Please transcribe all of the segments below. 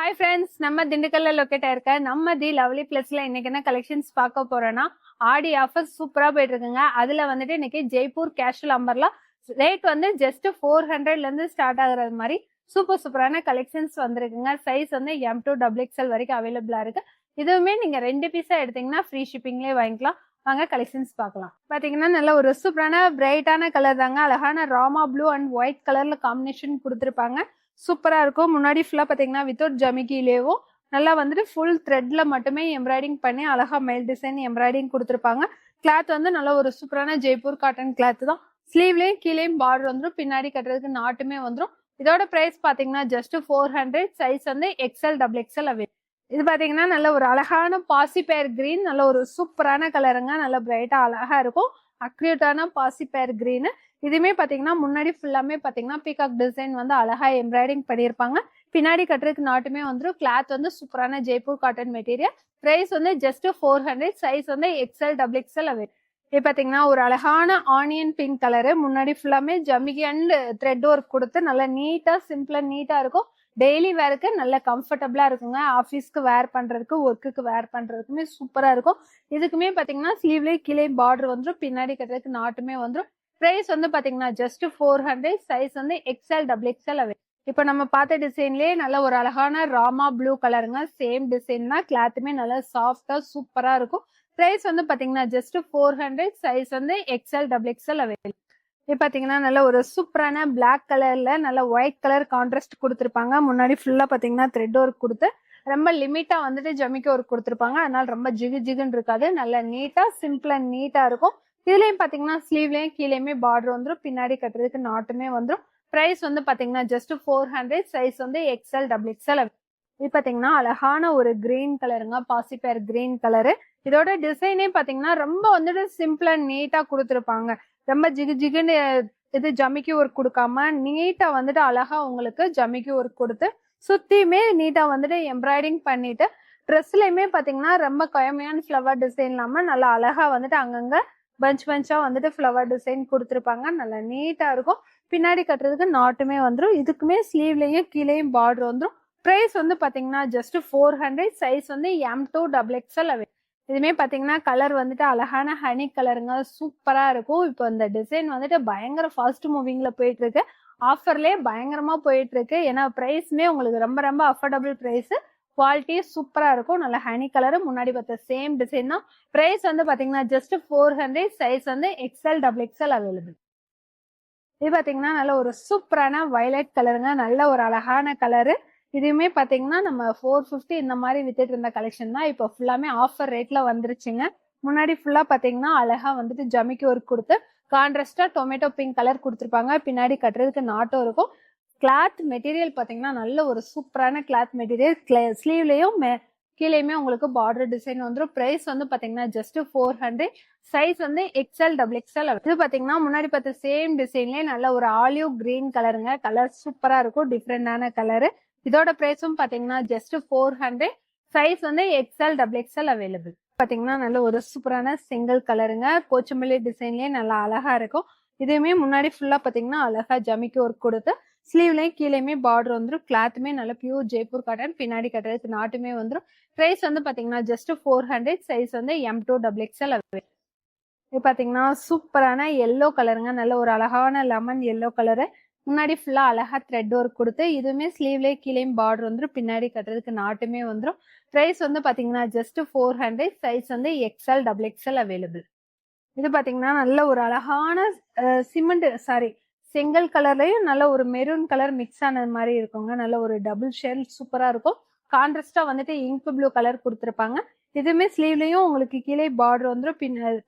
Hi friends, நம்ம திண்டுக்கல்ல locate ஆயிருக்க நம்ம தி லவ்லி பிளஸ்ல இன்னைக்கு என்ன கலெக்ஷன்ஸ் பார்க்க போறோம்னா, ஆடி ஆஃபர் சூப்பரா போயிட்டு இருக்குங்க. அதுல வந்துட்டு இன்னைக்கு ஜெய்ப்பூர் கேஷுவல் அம்பர்லா ரேட் வந்து ஜஸ்ட் 400ல இருந்து ஸ்டார்ட் ஆகுறது மாதிரி சூப்பரான கலெக்ஷன்ஸ் வந்திருக்குங்க. சைஸ் வந்து M2 XXL வரைக்கும் அவைலபிளா இருக்கு. இதுவுமே நீங்க 2 பீஸா எடுத்தீங்கன்னா ஃப்ரீ ஷிப்பிங்லேயே வாங்கிக்கலாம். வாங்க கலெக்ஷன்ஸ் பார்க்கலாம். பாத்தீங்கன்னா நல்ல ஒரு சூப்பரான பிரைட்டான கலர் தாங்க. அழகான ராமா ப்ளூ அண்ட் ஒயிட் கலர்ல காம்பினேஷன் கொடுத்துருப்பாங்க. சூப்பரா இருக்கும். முன்னாடி ஃபுல்லா பாத்தீங்கன்னா வித்தவுட் ஜமிக்கிலேயும் நல்லா வந்துட்டு ஃபுல் த்ரெட்ல மட்டுமே எம்ப்ராய்டிங் பண்ணி அழகா மெயில் டிசைன் எம்ப்ராய்டிங் கொடுத்துருப்பாங்க. கிளாத் வந்து நல்ல ஒரு சூப்பரான ஜெய்ப்பூர் காட்டன் கிளாத் தான். ஸ்லீவ்லயும் கீழேயும் பார்டர் வந்துடும். பின்னாடி கட்டுறதுக்கு நாட்டுமே வந்துடும். இதோட பிரைஸ் பாத்தீங்கன்னா ஜஸ்ட் 400. சைஸ் வந்து XL XXL அவைலபிள். இது பாத்தீங்கன்னா நல்ல ஒரு அழகான பாசி பேர் கிரீன். நல்ல ஒரு சூப்பரான கலருங்க. நல்ல பிரைட்டா அழகா இருக்கும். அக்யூட்டான பாசி பேர் கிரீன். இதுமே பாத்தீங்கன்னா முன்னாடி ஃபுல்லாமே பாத்தீங்கன்னா பீகாக் டிசைன் வந்து அழகா எம்ப்ராய்டிங் பண்ணிருப்பாங்க. பின்னாடி கட்டுறதுக்கு நாட்டுமே வந்துடும். கிளாத் வந்து சூப்பரான ஜெய்ப்பூர் காட்டன் மெட்டீரியல். பிரைஸ் வந்து ஜஸ்ட் 400. சைஸ் வந்து XL XXL அவைலபிள். இது பாத்தீங்கன்னா ஒரு அழகான ஆனியன் பிங்க் கலரு. முன்னாடி ஃபுல்லாமே ஜமிகி அண்ட் த்ரெட் ஒர்க் கொடுத்து நல்லா நீட்டா சிம்பிளா நீட்டா இருக்கும். டெய்லி வேருக்கு நல்ல கம்ஃபர்டபுளா இருக்குங்க. ஆஃபீஸ்க்கு வேர் பண்றதுக்கு ஒர்க்குக்கு வேர் பண்றதுக்குமே சூப்பரா இருக்கும். இதுக்குமே பாத்தீங்கன்னா ஸ்லீவ்லயே கீழே பார்டர் வந்துடும். பின்னாடி கட்டுறதுக்கு நாட்டுமே வந்துடும். பிரைஸ் வந்து பாத்தீங்கன்னா ஜஸ்ட் 400. சைஸ் வந்து XL XXL அவைலபிள். இப்ப நம்ம பார்த்த டிசைன்லயே நல்ல ஒரு அழகான ராமா ப்ளூ கலருங்க. சேம் டிசைன் தான். கிளாத்துமே நல்லா சாஃப்டா சூப்பரா இருக்கும். பிரைஸ் வந்து பாத்தீங்கன்னா ஜஸ்ட் 400. சைஸ் வந்து XL XXL அவைலபிள். இது பாத்தீங்கன்னா நல்ல ஒரு சூப்பரான பிளாக் கலர்ல நல்ல ஒயிட் கலர் கான்ட்ராஸ்ட் கொடுத்துருப்பாங்க. முன்னாடி ஃபுல்லா பாத்தீங்கன்னா த்ரெட் ஒர்க் கொடுத்து ரொம்ப லிமிட்டா வந்துட்டு ஜமிக்கி ஒர்க் கொடுத்துருப்பாங்க. அதனால ரொம்ப ஜிகுன்னு இருக்காது. நல்ல நீட்டா சிம்பிளா நீட்டா இருக்கும். இதுலயும் பாத்தீங்கன்னா ஸ்லீவ்லயும் கீழேயுமே பார்டர் வந்துடும். பின்னாடி கட்டுறதுக்கு நாட்டுமே வந்துடும். பிரைஸ் வந்து பாத்தீங்கன்னா ஜஸ்ட் 400. சைஸ் வந்து XL XXL. இது பாத்தீங்கன்னா அழகான ஒரு கிரீன் கலருங்க. பாசிப்பேர் கிரீன் கலரு. இதோட டிசைனே பாத்தீங்கன்னா ரொம்ப வந்துட்டு சிம்பிளா நீட்டா கொடுத்துருப்பாங்க. ரொம்ப ஜிகுன்னு இது ஜமிக்கி ஒர்க் கொடுக்காம நீட்டா வந்துட்டு அழகா உங்களுக்கு ஜமிக்கி ஒர்க் கொடுத்து சுத்தியுமே நீட்டா வந்துட்டு எம்ப்ராய்டிங் பண்ணிட்டு ட்ரெஸ்லயுமே பாத்தீங்கன்னா ரொம்ப கொயமையான ஃபிளவர் டிசைன் இல்லாம நல்லா அழகா வந்துட்டு அங்கங்க பஞ்சா வந்துட்டு ஃபிளவர் டிசைன் கொடுத்துருப்பாங்க. நல்லா நீட்டா இருக்கும். பின்னாடி கட்டுறதுக்கு நாட்டுமே வந்துடும். இதுக்குமே ஸ்லீவ்லயும் கீழேயும் பார்டர் வந்துடும். பிரைஸ் வந்து பாத்தீங்கன்னா ஜஸ்ட் 400. சைஸ் வந்து M2 XXL அவைலபிள். இதுமே பாத்தீங்கன்னா கலர் வந்துட்டு அழகான ஹனி கலருங்க. சூப்பரா இருக்கும். இப்போ இந்த டிசைன் வந்துட்டு பயங்கர ஃபாஸ்ட் மூவிங்ல போயிட்டு இருக்கு. ஆஃபர்லயே பயங்கரமா போயிட்டு இருக்கு. ஏன்னா பிரைஸ்மே உங்களுக்கு ரொம்ப அஃபோர்டபுள் பிரைஸ். குவாலிட்டி சூப்பரா இருக்கும். நல்ல ஹனி கலரு. முன்னாடி பார்த்த சேம் டிசைன் தான். பிரைஸ் வந்து பாத்தீங்கன்னா ஜஸ்ட் 400. சைஸ் வந்து XL XXL அவைலபிள். இது பாத்தீங்கன்னா நல்ல ஒரு சூப்பரான வயலட் கலருங்க. நல்ல ஒரு அழகான கலரு. இதுவுமே பாத்தீங்கன்னா நம்ம 450 இந்த மாதிரி வித்துட்டு இருந்த கலெக்ஷன் தான். இப்போ ஃபுல்லாமே ஆஃபர் ரேட்ல வந்துருச்சுங்க. முன்னாடி ஃபுல்லா பாத்தீங்கன்னா அழகா வந்துட்டு ஜமிக்கி ஒர்க் கொடுத்து கான்ட்ராஸ்டா டொமேட்டோ பிங்க் கலர் கொடுத்துருப்பாங்க. பின்னாடி கட்டுறதுக்கு நாட்டும் இருக்கும். கிளாத் மெட்டீரியல் பாத்தீங்கன்னா நல்ல ஒரு சூப்பரான கிளாத் மெட்டீரியல். ஸ்லீவ்லயும் கீழேயுமே உங்களுக்கு பார்டர் டிசைன் வந்துடும். பிரைஸ் வந்து பாத்தீங்கன்னா ஜஸ்ட் 400. சைஸ் வந்து XL XXL. இது பாத்தீங்கன்னா முன்னாடி பார்த்த சேம் டிசைன்லயே நல்ல ஒரு ஆலிவ் கிரீன் கலருங்க. கலர் சூப்பரா இருக்கும். டிஃப்ரெண்டான கலரு. இதோட பிரைஸும் பாத்தீங்கன்னா ஜஸ்ட் 400. சைஸ் வந்து XL XXL அவைலபிள். பாத்தீங்கன்னா நல்ல ஒரு சூப்பரான சிங்கிள் கலருங்க. கோச்சம்பள்ளி டிசைன்லயே நல்லா அழகா இருக்கும். இதுவுமே முன்னாடி ஃபுல்லா பாத்தீங்கன்னா அழகா ஜமிக்கி ஒர்க் கொடுத்து ஸ்லீவ்லயும் கீழேயுமே பார்டர் வந்துடும். கிளாத்துமே நல்ல பியூர் ஜெய்ப்பூர் காட்டன். பின்னாடி கட்டுறதுக்கு நாட்டுமே வந்துடும். பிரைஸ் வந்து பாத்தீங்கன்னா ஜஸ்ட் 400. சைஸ் வந்து M2 XXL அவைலபிள். இது பாத்தீங்கன்னா சூப்பரான எல்லோ கலருங்க. நல்ல ஒரு அழகான லெமன் எல்லோ கலரு. முன்னாடி ஃபுல்லா அழகா த்ரெட் ஒர்க் கொடுத்து இதுவுமே ஸ்லீவ்லயே கீழேயும் பார்டர் வந்துடும். பின்னாடி கட்டுறதுக்கு நாட்டுமே வந்துடும். பிரைஸ் வந்து பாத்தீங்கன்னா ஜஸ்ட் 400. சைஸ் வந்து XL XXL அவைலபிள். இது பாத்தீங்கன்னா நல்ல ஒரு அழகான செங்கல் கலர்லயும் நல்ல ஒரு மெரூன் கலர் மிக்ஸ் ஆனது மாதிரி இருக்குங்க. நல்ல ஒரு டபுள் ஷேட் சூப்பரா இருக்கும். கான்ட்ராஸ்டா வந்துட்டு இங்க் ப்ளூ கலர் கொடுத்துருப்பாங்க. இதுவுமே ஸ்லீவ்லயும் உங்களுக்கு கீழே பார்டர் வந்துடும்.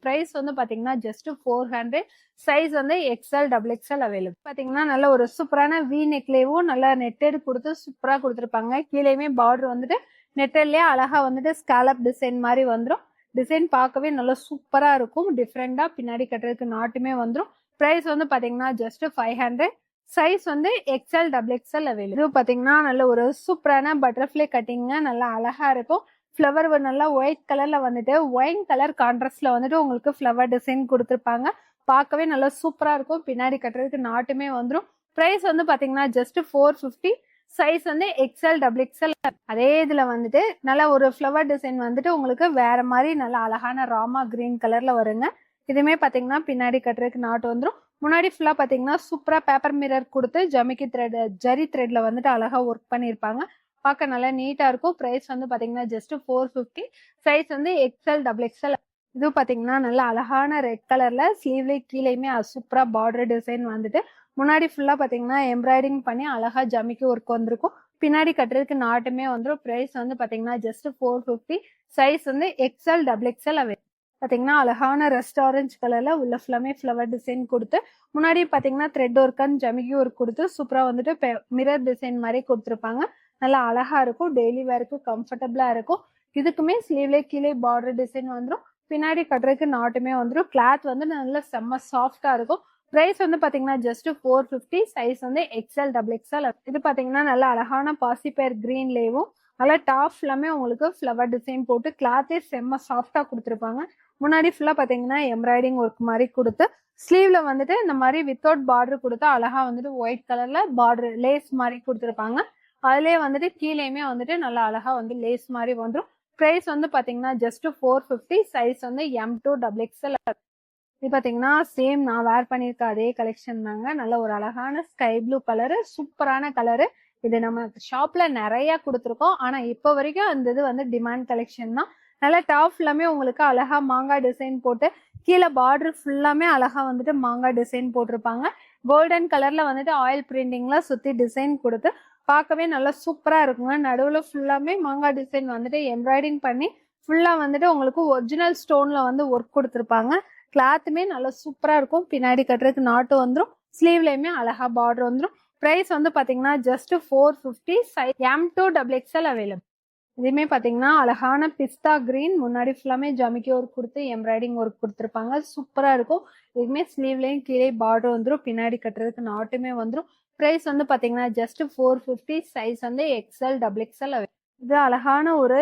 பிரைஸ் வந்து பாத்தீங்கன்னா ஜஸ்ட் 400. சைஸ் வந்து XL XXL அவைலபிள். பாத்தீங்கன்னா நல்ல ஒரு சூப்பரான வி நெக்லேவும் நல்லா நெட்டட் கொடுத்து சூப்பரா கொடுத்துருப்பாங்க. கீழேயுமே பார்டர் வந்துட்டு நெட்டட்லயே அழகா வந்துட்டு ஸ்காலப் டிசைன் மாதிரி வந்துடும். டிசைன் பார்க்கவே நல்லா சூப்பரா இருக்கும். டிஃப்ரெண்டா பின்னாடி கட்டுறதுக்கு நாட்டுமே வந்துடும். பிரைஸ் வந்து பாத்தீங்கன்னா ஜஸ்ட் 500. சைஸ் வந்து XL XXL அவைலபிள். இது பாத்தீங்கன்னா நல்ல ஒரு சூப்பரான பட்டர்ஃபிளை கட்டிங்க. நல்லா அழகா இருக்கும். ஃப்ளவர் நல்லா ஒயிட் கலர்ல வந்துட்டு ஒயின் கலர் கான்ட்ராஸ்ட்ல வந்துட்டு உங்களுக்கு ஃப்ளவர் டிசைன் கொடுத்துருப்பாங்க. பார்க்கவே நல்லா சூப்பரா இருக்கும். பின்னாடி கட்டுறதுக்கு நாட்டுமே வந்துடும். பிரைஸ் வந்து பாத்தீங்கன்னா ஜஸ்ட் 450. சைஸ் வந்து எக்ஸ்எல் டபுள் எக்ஸ்எல். அதே இதுல வந்துட்டு நல்ல ஒரு ஃப்ளவர் டிசைன் வந்துட்டு உங்களுக்கு வேற மாதிரி நல்ல அழகான ராமா கிரீன் கலர்ல வருங்க. இதுமே பாத்தீங்கன்னா பின்னாடி கட்டுறதுக்கு நாட்டு வந்துடும். முன்னாடி ஃபுல்லா பாத்தீங்கன்னா சூப்பரா பேப்பர் மிரர் கொடுத்து ஜமிக்கி த்ரெட் ஜரி த்ரெட்ல வந்துட்டு அழகா ஒர்க் பண்ணிருப்பாங்க. பார்க்க நல்லா நீட்டா இருக்கும். பிரைஸ் வந்து பாத்தீங்கன்னா ஜஸ்ட் 450. சைஸ் வந்து எக்ஸ்எல் டபுள் எக்ஸ்எல். இது பாத்தீங்கன்னா நல்ல அழகான ரெட் கலர்ல ஸ்லீவ்ல கீழேயுமே சூப்பரா பார்டர் டிசைன் வந்துட்டு முன்னாடி ஃபுல்லா பாத்தீங்கன்னா எம்ப்ராய்டிங் பண்ணி அழகா ஜமிக்கி ஒர்க் வந்திருக்கும். பின்னாடி கட்டுறதுக்கு நாட்டுமே வந்துடும். பிரைஸ் வந்து பாத்தீங்கன்னா ஜஸ்ட் 450. சைஸ் வந்து எக்ஸ்எல் டபுள் எக்ஸ்எல் அவை. பாத்தீங்கன்னா அழகான ரெஸ்ட் ஆரஞ்சு கலர்ல உள்ள ஃபுல்லாமே ஃப்ளவர் டிசைன் கொடுத்து முன்னாடி பாத்தீங்கன்னா த்ரெட் ஒர்க் அண்ட் ஜமிக்கி ஒர்க் கொடுத்து சூப்பரா வந்துட்டு மிரர் டிசைன் மாதிரி கொடுத்துருப்பாங்க. நல்லா அழகா இருக்கும். டெய்லி வேருக்கு கம்ஃபர்டபுளா இருக்கும். இதுக்குமே ஸ்லீவ்ல கீழே பார்டர் டிசைன் வந்துடும். பின்னாடி கட்டுறதுக்கு நாட்டுமே வந்துடும். கிளாத் வந்து நல்ல செம்ம சாஃப்டா இருக்கும். பிரைஸ் வந்து பாத்தீங்கன்னா ஜஸ்ட் 450. சைஸ் வந்து எக்ஸ்எல் டபுள் எக்ஸ்எல். இது பாத்தீங்கன்னா நல்ல அழகான பாசிப்பேர் கிரீன்லேயும் நல்லா டாப் எல்லாமே உங்களுக்கு ஃப்ளவர் டிசைன் போட்டு கிளாத்தே செம்ம சாஃப்டா கொடுத்துருப்பாங்க. முன்னாடி ஃபுல்லா பாத்தீங்கன்னா எம்ப்ராய்டிங் ஒர்க் மாதிரி கொடுத்து ஸ்லீவ்ல வந்துட்டு இந்த மாதிரி வித்தவுட் பார்டர் கொடுத்து அழகா வந்துட்டு ஒயிட் கலர்ல பார்டர் லேஸ் மாதிரி கொடுத்துருப்பாங்க. அதுலயே வந்துட்டு கீழேயுமே வந்துட்டு நல்லா அழகா வந்து லேஸ் மாதிரி வந்துடும். பிரைஸ் வந்து பாத்தீங்கன்னா ஜஸ்ட் 450. சைஸ் வந்து M2 டபுள் எக்ஸ்எல். இது பாத்தீங்கன்னா சேம் நான் வேர் பண்ணிருக்க அதே கலெக்ஷன் தாங்க. நல்ல ஒரு அழகான ஸ்கை ப்ளூ கலரு, சூப்பரான கலரு. இது நம்ம ஷாப்ல நிறைய கொடுத்துருக்கோம். ஆனா இப்போ வரைக்கும் அந்த இது வந்து டிமாண்ட் கலெக்ஷன் தான். நல்ல டாப் எல்லாமே உங்களுக்கு அழகா மாங்காய் டிசைன் போட்டு கீழே பார்டர் ஃபுல்லாமே அழகா வந்துட்டு மாங்காய் டிசைன் போட்டிருப்பாங்க. கோல்டன் கலர்ல வந்துட்டு ஆயில் பிரிண்டிங்ல சுத்தி டிசைன் கொடுத்து பார்க்கவே நல்லா சூப்பரா இருக்குங்க. நடுவுல ஃபுல்லாமே மாங்காய் டிசைன் வந்துட்டு எம்ப்ராய்டிங் பண்ணி ஃபுல்லா வந்துட்டு உங்களுக்கு ஒரிஜினல் ஸ்டோன்ல வந்து ஒர்க் கொடுத்துருப்பாங்க. கிளாத்துமே நல்லா சூப்பரா இருக்கும். பின்னாடி கட்டுறதுக்கு நாட்டு வந்துடும். ஸ்லீவ்லயுமே அழகா பார்டர் வந்துடும். பிரைஸ் வந்து பாத்தீங்கன்னா just 450. Size M2 double XL available. இதுமே பாத்தீங்கன்னா அழகான பிஸ்தா கிரீன். முன்னாடி ஃபுல்லாமே ஜமிக்கி ஒர்க் கொடுத்து எம்ப்ராய்டிங் ஒர்க் கொடுத்துருப்பாங்க. சூப்பரா இருக்கும். இதுமே ஸ்லீவ்லயும் கீழே பார்டர் வந்துடும். பின்னாடி கட்டுறதுக்கு நாட்டுமே வந்துடும். பிரைஸ் வந்து பாத்தீங்கன்னா ஜஸ்ட் 450. சைஸ் வந்து எக்ஸ்எல் டபுள் எக்ஸ்எல். இது அழகான ஒரு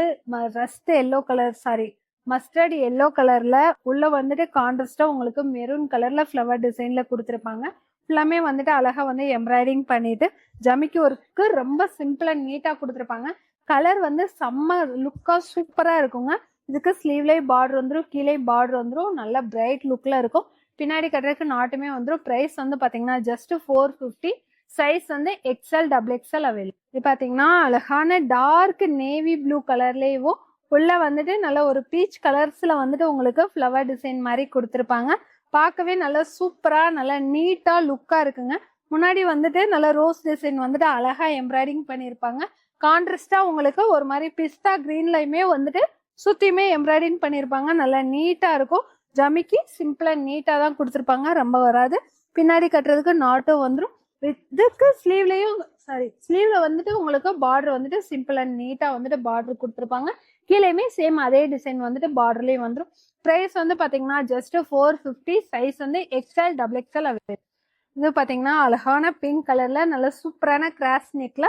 rust yellow colour sorry mustard yellow கலர்ல உள்ள வந்துட்டு கான்ட்ராஸ்டா உங்களுக்கு மெரூன் கலர்ல ஃப்ளவர் டிசைன்ல கொடுத்துருப்பாங்க. ஃபுல்லாமே வந்துட்டு அழகா வந்து எம்ப்ராய்டிங் பண்ணிட்டு ஜமிக்கி ஒர்க்கு ரொம்ப சிம்பிள் அண்ட் நீட்டா கொடுத்துருப்பாங்க. கலர் வந்து செம்ம லுக்கா சூப்பரா இருக்குங்க. இதுக்கு ஸ்லீவ்லயே பார்டர் வந்துடும், கீழே பார்டர் வந்துடும். நல்ல பிரைட் லுக்ல இருக்கும். பின்னாடி கட்டுறதுக்கு நாட்டுமே வந்துடும். பிரைஸ் வந்து பாத்தீங்கன்னா ஜஸ்ட் 450. சைஸ் வந்து எக்ஸ்எல் டபுள் எக்ஸ்எல் அவைலபிள். இது பாத்தீங்கன்னா அழகான டார்க் நேவி ப்ளூ கலர்லயும் உள்ள வந்துட்டு நல்ல ஒரு பீச் கலர்ஸ்ல வந்துட்டு உங்களுக்கு ஃப்ளவர் டிசைன் மாதிரி கொடுத்துருப்பாங்க. பார்க்கவே நல்லா சூப்பரா நல்லா நீட்டா லுக்கா இருக்குங்க. முன்னாடி வந்துட்டு நல்ல ரோஸ் டிசைன் வந்துட்டு அழகா எம்ப்ராய்டிங் பண்ணிருப்பாங்க. கான்ட்ராஸ்டா உங்களுக்கு ஒரு மாதிரி பிஸ்தா கிரீன்லயுமே வந்துட்டு சுத்தியுமே எம்ப்ராய்டிங் பண்ணிருப்பாங்க. நல்லா நீட்டா இருக்கும். ஜமிக்கி சிம்பிளா நீட்டா தான் கொடுத்துருப்பாங்க. ரொம்ப வராது. பின்னாடி கட்டுறதுக்கு நாட்டும் வந்துடும். இதுக்கு ஸ்லீவ்ல வந்துட்டு உங்களுக்கு பார்டர் வந்துட்டு சிம்பிள் அண்ட் நீட்டா வந்துட்டு பார்டர் கொடுத்துருப்பாங்க. கீழேயுமே சேம் அதே டிசைன் வந்துட்டு பார்டர்லயும் வந்துடும். பிரைஸ் வந்து பாத்தீங்கன்னா ஜஸ்ட் 450. சைஸ் வந்து எக்ஸ்எல் டபுள் எக்ஸ்எல் அவைலபிள். இது பாத்தீங்கன்னா அழகான பிங்க் கலர்ல நல்ல சூப்பரான கிராஸ் நெக்ல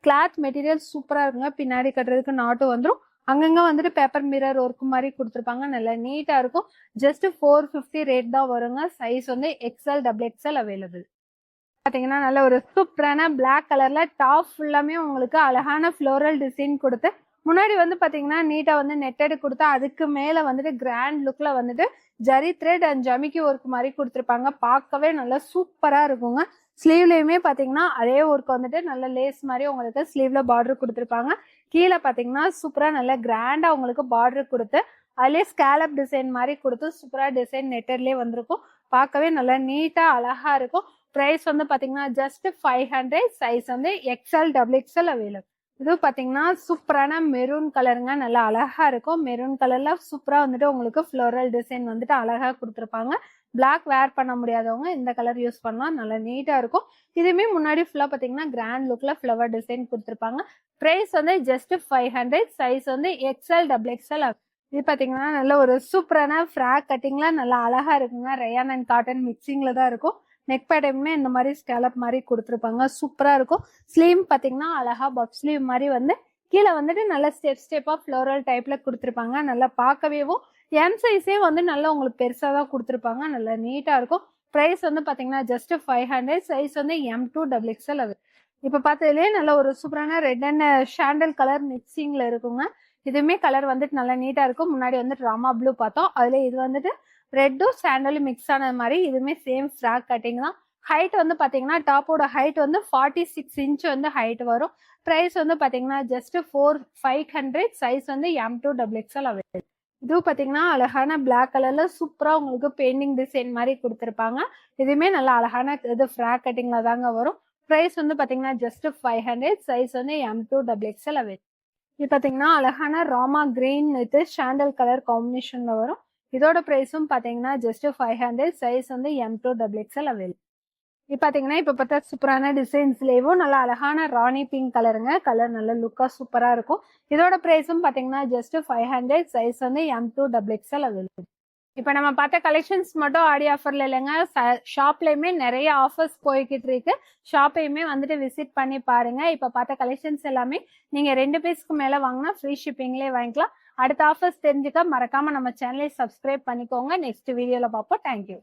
கிளாத் மெட்டீரியல் சூப்பரா இருக்குங்க. பின்னாடி கட்டுறதுக்கு நாட்டும் வந்துடும். அங்கங்க வந்துட்டு பேப்பர் மிரர் ஒர்க் மாதிரி கொடுத்துருப்பாங்க. நல்லா நீட்டா இருக்கும். ஜஸ்ட் 450 ரேட் தான் வருங்க. சைஸ் வந்து எக்ஸ்எல் டபுள் எக்ஸ்எல் அவைலபிள். பாத்தீங்கன்னா நல்ல ஒரு சூப்பரான பிளாக் கலர்ல டாப் ஃபுல்லாமே உங்களுக்கு அழகான ஃப்ளோரல் டிசைன் கொடுத்து முன்னாடி வந்து பாத்தீங்கன்னா நீட்டா வந்து நெட்டடு கொடுத்து அதுக்கு மேல வந்துட்டு கிராண்ட் லுக்ல வந்துட்டு ஜரி த்ரெட் அண்ட் ஜமிக்கி ஒர்க் மாதிரி கொடுத்துருப்பாங்க. பார்க்கவே நல்லா சூப்பரா இருக்குங்க. ஸ்லீவ்லயுமே பாத்தீங்கன்னா அதே ஒர்க் வந்துட்டு நல்ல லேஸ் மாதிரி உங்களுக்கு ஸ்லீவ்ல பார்டர் கொடுத்துருப்பாங்க. கீழே பாத்தீங்கன்னா சூப்பரா நல்ல கிராண்டா உங்களுக்கு பார்டர் கொடுத்து அதுலயே ஸ்கேலப் டிசைன் மாதிரி கொடுத்து சூப்பரா டிசைன் நெட்டர்லயே வந்திருக்கும். பார்க்கவே நல்லா நீட்டா அழகா இருக்கும். பிரைஸ் வந்து பாத்தீங்கன்னா ஜஸ்ட் 500. சைஸ் வந்து எக்ஸ்எல் டபுள் எக்ஸ்எல் அவைலபிள். இது பாத்தீங்கன்னா சூப்பரான மெரூன் கலருங்க. நல்லா அழகா இருக்கும். மெரூன் கலர்ல சூப்பரா வந்துட்டு உங்களுக்கு ஃப்ளோரல் டிசைன் வந்துட்டு அழகா கொடுத்துருப்பாங்க. பிளாக் வேர் பண்ண முடியாதவங்க இந்த கலர் யூஸ் பண்ணலாம். நல்லா நீட்டா இருக்கும். இதுவுமே முன்னாடி ஃபுல்லா பாத்தீங்கன்னா கிராண்ட் லுக்ல ஃப்ளவர் டிசைன் கொடுத்துருப்பாங்க. பிரைஸ் வந்து ஜஸ்ட் 500. சைஸ் வந்து எக்ஸ்எல் டபுள் எக்ஸ்எல். இது பாத்தீங்கன்னா நல்ல ஒரு சூப்பரான ஃப்ராக் கட்டிங்ல நல்லா அழகா இருக்குங்க. ரயான் அண்ட் காட்டன் மிக்சிங்ல தான் இருக்கும். நெக் பேட்டர்னுமே இந்த மாதிரி ஸ்கேலப் மாதிரி கொடுத்துருப்பாங்க. சூப்பரா இருக்கும். ஸ்லீவ் பாத்தீங்கன்னா அழகா பப் ஸ்லீவ் மாதிரி வந்து கீழே வந்துட்டு நல்ல ஸ்டெப்பா ஃப்ளோரல் டைப்ல கொடுத்துருப்பாங்க. நல்லா பார்க்கவேவும் எம் சைஸே வந்து நல்லா உங்களுக்கு பெருசா தான் கொடுத்துருப்பாங்க. நல்லா நீட்டா இருக்கும். பிரைஸ் வந்து பாத்தீங்கன்னா ஜஸ்ட் 500. சைஸ் வந்து M2 டபுள் எக்ஸ்எல். இப்ப பார்த்ததுலயே நல்ல ஒரு சூப்பரான ரெட் அண்ட் சாண்டல் கலர் மிக்சிங்ல இருக்குங்க. இதுவுமே கலர் வந்துட்டு நல்லா நீட்டா இருக்கும். முன்னாடி வந்துட்டு ராமா ப்ளூ பார்த்தோம். அதுல இது வந்துட்டு ரெட்டும் சாண்டலும் மிக்ஸ் ஆனது மாதிரி இதுவுமே சேம் ஃப்ராக் கட்டிங் தான். ஹைட் வந்து பாத்தீங்கன்னா டாப்போட ஹைட் வந்து 46 இன்ச் வந்து ஹைட் வரும். பிரைஸ் வந்து பாத்தீங்கன்னா ஜஸ்ட் 4500. சைஸ் வந்து M2 XXL அவைலபிள். இதுவும் பாத்தீங்கன்னா அழகான பிளாக் கலர்ல சூப்பரா உங்களுக்கு பெயிண்டிங் டிசைன் மாதிரி கொடுத்துருப்பாங்க. இதுவுமே நல்லா அழகான இது ஃப்ராக் கட்டிங்ல தாங்க வரும். பிரைஸ் வந்து பாத்தீங்கன்னா ஜஸ்ட் 500. சைஸ் வந்து M2 XXL அவைலபிள். இது பாத்தீங்கன்னா அழகான Rama green with sandal colour காம்பினேஷன்ல வரும். இதோட பிரைஸும் பாத்தீங்கன்னா ஜஸ்ட் 500. சைஸ் வந்து M2 XXL அவைலபிள். இது பாத்தீங்கன்னா இப்ப பார்த்தா சூப்பரான டிசைன்ஸ்லயும் நல்லா அழகான ராணி பிங்க் கலருங்க. கலர் நல்ல லுக்கா சூப்பரா இருக்கும். இதோட பிரைஸும் பாத்தீங்கன்னா ஜஸ்ட் 500. சைஸ் வந்து M2 XXL அவைலபிள். இப்ப நம்ம பார்த்த கலெக்ஷன்ஸ் மட்டும் ஆடி ஆஃபர்ல இல்லைங்க, ஷாப்லயுமே நிறைய ஆஃபர்ஸ் போய்கிட்டு இருக்கு. ஷாப்பையுமே வந்துட்டு விசிட் பண்ணி பாருங்க. இப்ப பார்த்த கலெக்ஷன்ஸ் எல்லாமே நீங்க 2 பீஸ்க்கு மேல வாங்கினா ஃப்ரீ ஷிப்பிங்லேயே வாங்கிக்கலாம். அடுத்த ஆஃபர்ஸ் தெரிஞ்சுக்க மறக்காம நம்ம சேனலை சப்ஸ்கிரைப் பண்ணிக்கோங்க. நெக்ஸ்ட் வீடியோல பார்ப்போம். தேங்க்யூ.